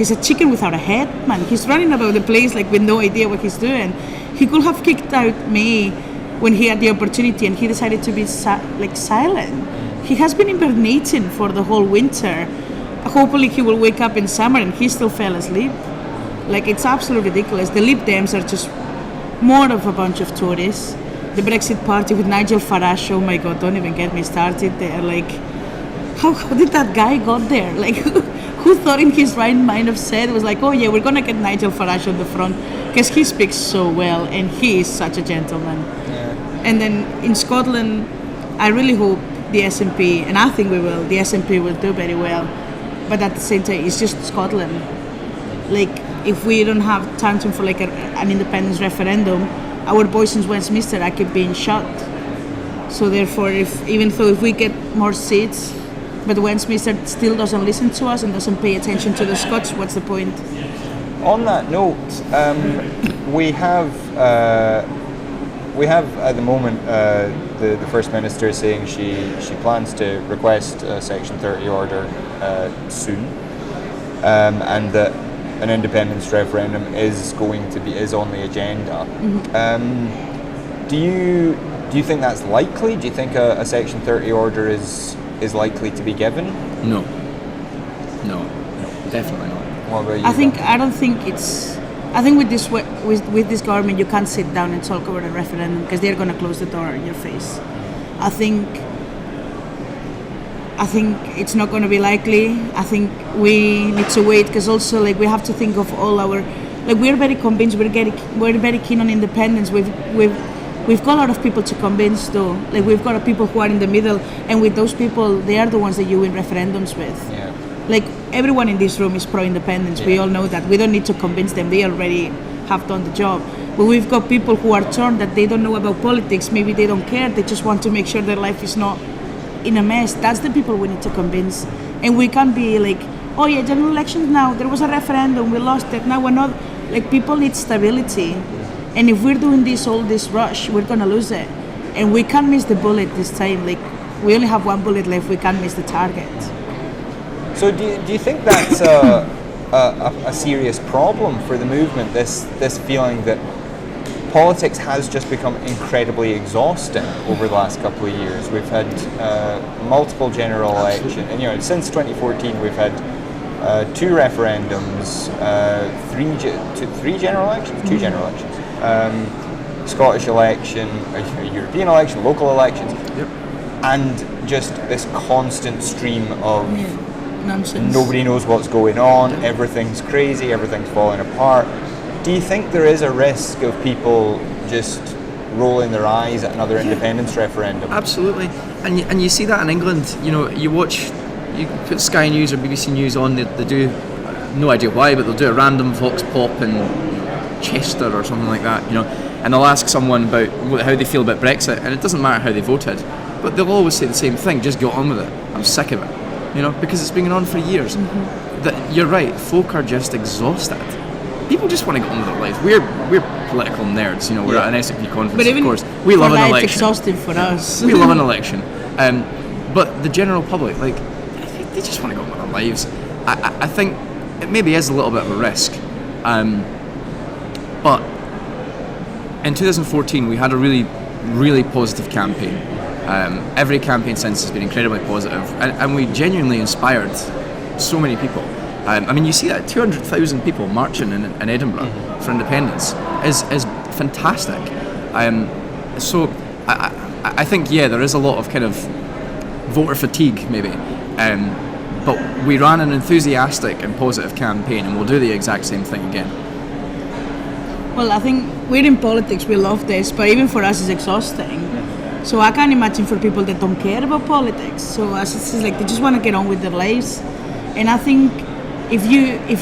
a chicken without a head, man. He's running about the place like with no idea what he's doing. He could have kicked out May when he had the opportunity, and he decided to be silent. He has been hibernating for the whole winter. Hopefully he will wake up in summer, and he still fell asleep. Like, it's absolutely ridiculous. The Lib Dems are just more of a bunch of Tories. The Brexit Party with Nigel Farage, oh my God, don't even get me started there. Like, how did that guy got there? Like, who thought in his right mind of said, was like, oh yeah, we're gonna get Nigel Farage on the front, because he speaks so well and he is such a gentleman. Yeah. And then in Scotland, I really hope the SNP, and I think the SNP will do very well, but at the same time, it's just Scotland. Like, if we don't have time for like an independence referendum, our voice in Westminster are keep being shut. So therefore, if we get more seats, but Westminster still doesn't listen to us and doesn't pay attention to the Scots, what's the point? On that note, we have at the moment the First Minister saying she plans to request a Section 30 order soon, and that an independence referendum is on the agenda. Do you think that's likely? Do you think a Section 30 order is likely to be given? No. Definitely not. What about you? I think with this government you can't sit down and talk about a referendum because they're going to close the door in your face. I think it's not going to be likely. I think we need to wait because also like we have to think of all our, like we're very convinced, we're very keen on independence. We've got a lot of people to convince though. Like we've got people who are in the middle, and with those people, they are the ones that you win referendums with. Yeah. Like everyone in this room is pro-independence. Yeah. We all know that. We don't need to convince them. They already have done the job. But we've got people who are torn that they don't know about politics. Maybe they don't care. They just want to make sure their life is not in a mess. That's the people we need to convince. And we can't be like, oh yeah, general elections now. There was a referendum. We lost it. Now we're not. Like people need stability. And if we're doing all this rush, we're gonna lose it. And we can't miss the bullet this time. Like we only have one bullet left. We can't miss the target. So do you think that's a serious problem for the movement? This feeling that politics has just become incredibly exhausting over the last couple of years. We've had multiple general elections, and since 2014 we've had 2 referendums, 3 general elections, 2 general elections. Scottish election, a European election, local elections, and just this constant stream of nonsense. Nobody knows what's going on, everything's crazy, everything's falling apart. Do you think there is a risk of people just rolling their eyes at another independence referendum? Absolutely, and you see that in England. You put Sky News or BBC News on, they do, no idea why, but they'll do a random vox pop in Chester or something like that, and they'll ask someone about how they feel about Brexit, and it doesn't matter how they voted, but they'll always say the same thing: just get on with it. I'm sick of it, because it's been going on for years. That you're right, folk are just exhausted. People just want to get on with their lives. We're political nerds, we're at an SNP conference, but even of course. We love an election. It's exhausting for us. We love an election, but the general public, they just want to go on with their lives. I think it maybe is a little bit of a risk. But in 2014 we had a really, really positive campaign. Every campaign since has been incredibly positive, and we genuinely inspired so many people. You see that 200,000 people marching in Edinburgh for independence is fantastic. So I think there is a lot of kind of voter fatigue maybe, but we ran an enthusiastic and positive campaign, and we'll do the exact same thing again. Well, I think we're in politics, we love this, but even for us it's exhausting. So I can't imagine for people that don't care about politics. So it's like they just want to get on with their lives. And I think if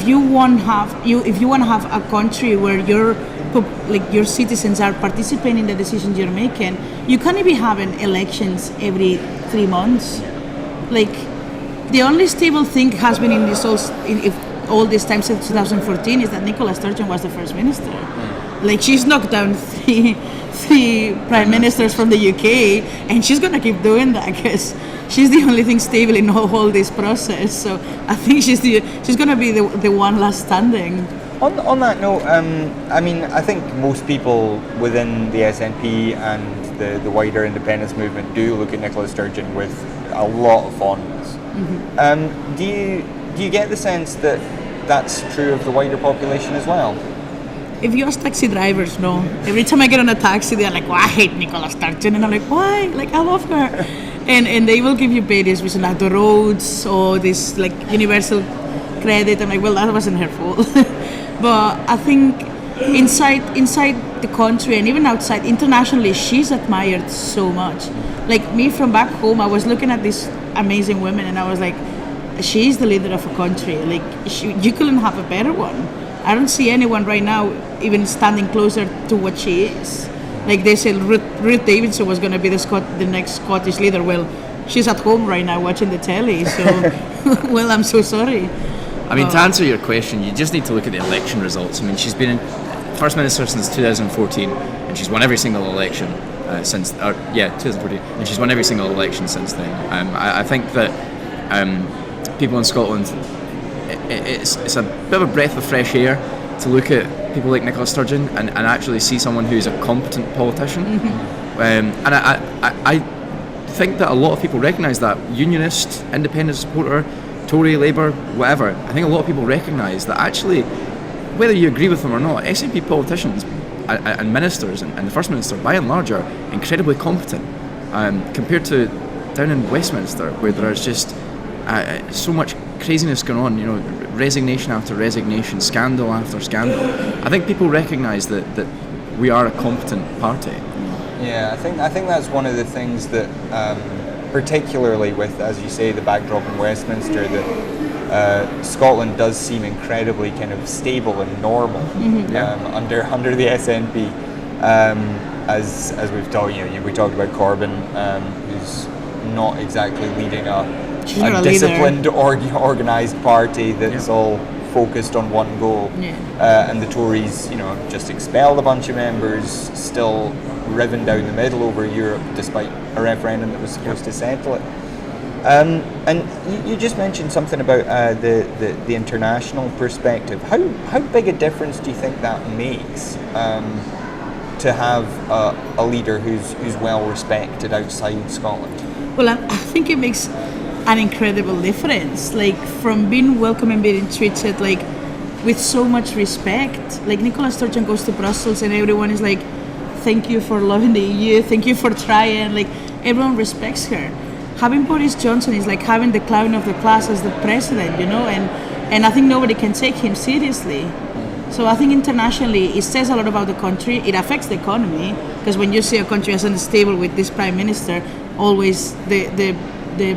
you want to have a country where your citizens are participating in the decisions you're making, you can't be having elections every 3 months. Like the only stable thing has been in this all this time since 2014 is that Nicola Sturgeon was the first minister. Like she's knocked down three prime ministers from the UK, and she's gonna keep doing that because she's the only thing stable in all this process. So I think she's gonna be the one last standing. On that note, I think most people within the SNP and the wider independence movement do look at Nicola Sturgeon with a lot of fondness. Do you get the sense that that's true of the wider population as well? If you ask taxi drivers, no. Every time I get on a taxi, they're like, "Well, I hate Nicola Sturgeon," and I'm like, "Why? Like, I love her." and they will give you various reasons, like the roads or this like universal credit. I'm like, well, that wasn't her fault. But I think inside the country and even outside, internationally, she's admired so much. Like me from back home, I was looking at these amazing women, and I was like, she's the leader of a country. Like you couldn't have a better one. I don't see anyone right now even standing closer to what she is. Like they said, Ruth Davidson was going to be the next Scottish leader. Well, she's at home right now watching the telly. So, well, I'm so sorry. To answer your question, you just need to look at the election results. She's been First Minister since 2014, and she's won every single election since 2014, and she's won every single election since then. I think that people in Scotland, it's a bit of a breath of fresh air to look at people like Nicola Sturgeon and actually see someone who's a competent politician. And I think that a lot of people recognise that. Unionist, independent supporter, Tory, Labour, whatever, I think a lot of people recognise that actually, whether you agree with them or not, SNP politicians and ministers and the First Minister, by and large, are incredibly competent compared to down in Westminster, where there's just so much craziness going on, resignation after resignation, scandal after scandal. I think people recognise that we are a competent party. Yeah, I think that's one of the things that, particularly with, as you say, the backdrop in Westminster, that Scotland does seem incredibly kind of stable and normal under the SNP. As we've talked, we talked about Corbyn, who's not exactly leading a disciplined, organised party that's all focused on one goal. And the Tories, just expelled a bunch of members, still riven down the middle over Europe, despite a referendum that was supposed to settle it. And you just mentioned something about the international perspective. How big a difference do you think that makes to have a leader who's well respected outside Scotland? Well, I think it makes an incredible difference. Like, from being welcome and being treated like with so much respect. Like, Nicola Sturgeon goes to Brussels and everyone is like, thank you for loving the EU, thank you for trying. Like, everyone respects her. Having Boris Johnson is like having the clown of the class as the president, and I think nobody can take him seriously. So I think internationally it says a lot about the country. It affects the economy, because when you see a country as unstable with this prime minister, always the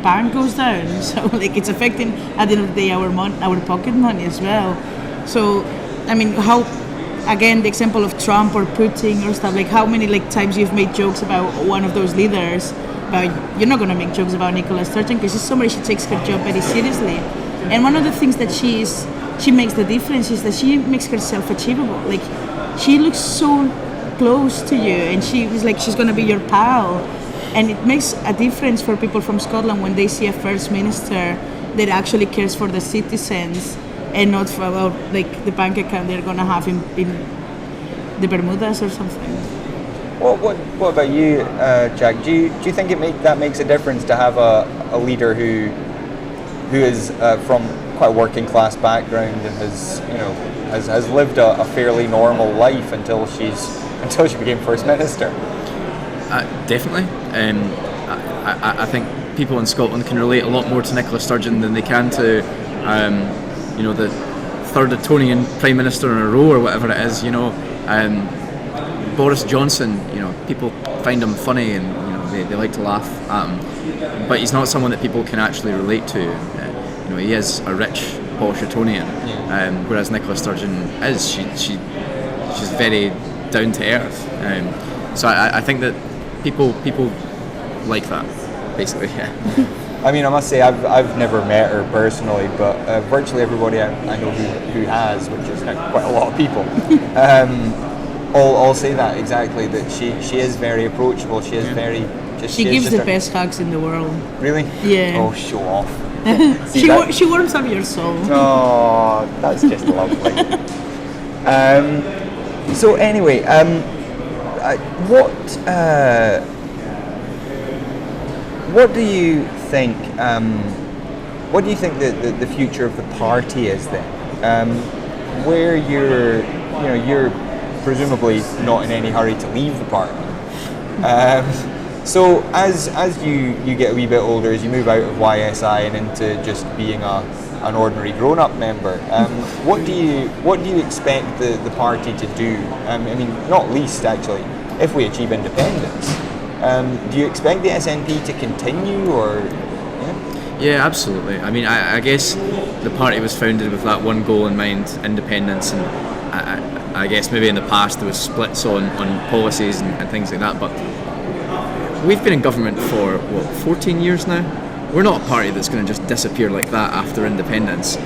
bank goes down. So like, it's affecting at the end of the day our pocket money as well. So I mean, how, again, the example of Trump or Putin or stuff, like how many times you've made jokes about one of those leaders, but you're not going to make jokes about Nicola Sturgeon, because she's somebody, she takes her job very seriously. And one of the things that she makes the difference is that she makes herself achievable. Like, she looks so close to you, and she is like, she's going to be your pal. And it makes a difference for people from Scotland when they see a First Minister that actually cares for the citizens and not for about like the bank account they're going to have in the Bermudas or something. What about you, Jack? Do you think that makes a difference to have a leader who is from quite a working class background and has lived a fairly normal life until she became First Minister? Definitely. I think people in Scotland can relate a lot more to Nicola Sturgeon than they can to the third Etonian Prime Minister in a row or whatever it is. Boris Johnson, people find him funny and they like to laugh at him, but he's not someone that people can actually relate to. He is a rich posh Etonian, whereas Nicola Sturgeon is she's very down to earth. So I think that people like that, basically. I mean, I must say I've never met her personally, but virtually everybody I know who has, which is quite a lot of people, all say that exactly, that she is very approachable. She is very just. She gives the best hugs in the world. Really? Yeah. Oh, show off. She warms up your soul. Oh, that's just lovely. So anyway, what do you think? What do you think the future of the party is then? Where you're presumably not in any hurry to leave the party. So as you get a wee bit older, as you move out of YSI and into just being an ordinary grown-up member, what do you expect the party to do? I mean, not least actually, if we achieve independence, do you expect the SNP to continue or? Yeah, absolutely. I mean, I guess the party was founded with that one goal in mind, independence, and I guess maybe in the past there was splits on policies and things like that, but we've been in government for 14 years now. We're not a party that's going to just disappear like that after independence.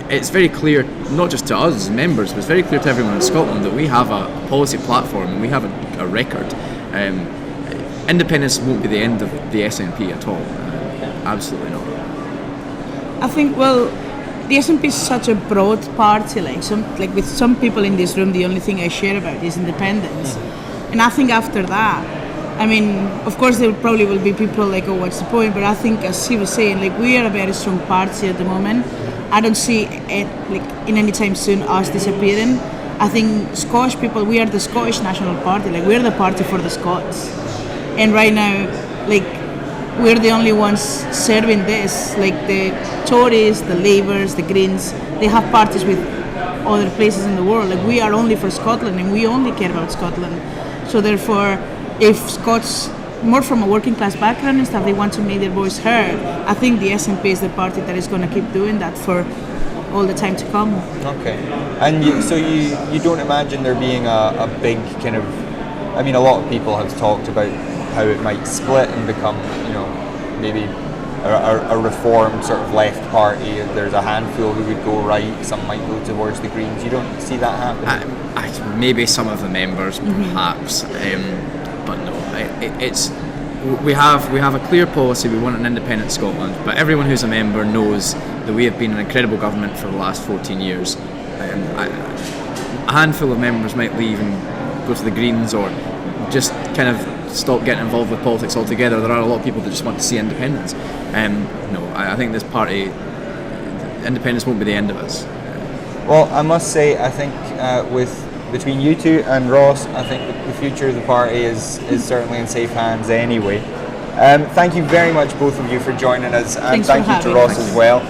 It's very clear, not just to us as members, but it's very clear to everyone in Scotland that we have a policy platform and we have a record. Independence won't be the end of the SNP at all. Absolutely not. I think, well, the SNP is such a broad party. Like with some people in this room, the only thing I share about is independence. And I think after that, I mean, of course, there probably will be people like, oh, what's the point? But I think, as he was saying, like, we are a very strong party at the moment. I don't see it, like, in any time soon us disappearing. I think Scottish people, we are the Scottish National Party. Like, we're the party for the Scots. And right now, like, we're the only ones serving this. Like, the Tories, the Labours, the Greens, they have parties with other places in the world. Like, we are only for Scotland, and we only care about Scotland. So therefore, if Scots, more from a working class background and stuff, they want to make their voice heard, I think the SNP is the party that is going to keep doing that for all the time to come. Okay. And you don't imagine there being a big kind of, I mean, a lot of people have talked about how it might split and become, you know, maybe a reformed sort of left party. There's a handful who would go right, some might go towards the Greens. You don't see that happening? Maybe some of the members, perhaps. But no, we have a clear policy. We want an independent Scotland, but everyone who's a member knows that we have been an incredible government for the last 14 years. A handful of members might leave and go to the Greens, or just kind of stop getting involved with politics altogether. There are a lot of people that just want to see independence. No, I think this party, independence won't be the end of us. Well, I must say, I think between you two and Ross, I think the future of the party is certainly in safe hands anyway. Thank you very much, both of you, for joining us, and thank you to Ross as well.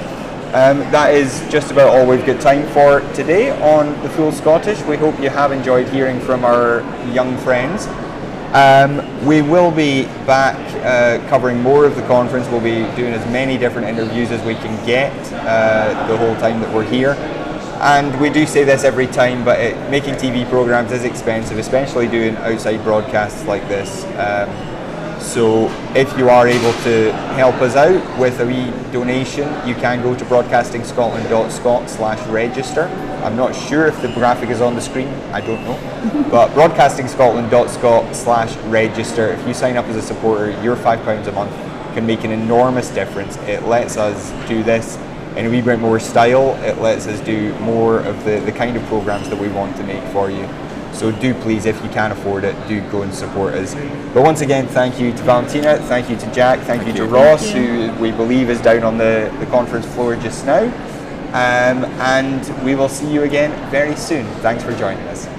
That is just about all we've got time for today on The Full Scottish. We hope you have enjoyed hearing from our young friends. We will be back covering more of the conference. We'll be doing as many different interviews as we can get the whole time that we're here. And we do say this every time, but making TV programs is expensive, especially doing outside broadcasts like this. So if you are able to help us out with a wee donation, you can go to broadcastingscotland.scot/register. I'm not sure if the graphic is on the screen, I don't know. But broadcastingscotland.scot/register, if you sign up as a supporter, your £5 a month can make an enormous difference. It lets us do this in a wee bit more style. It lets us do more of the kind of programs that we want to make for you. So do please, if you can afford it, do go and support us. But once again, thank you to Valentina, thank you to Jack, thank you to Ross, who we believe is down on the conference floor just now. And we will see you again very soon. Thanks for joining us.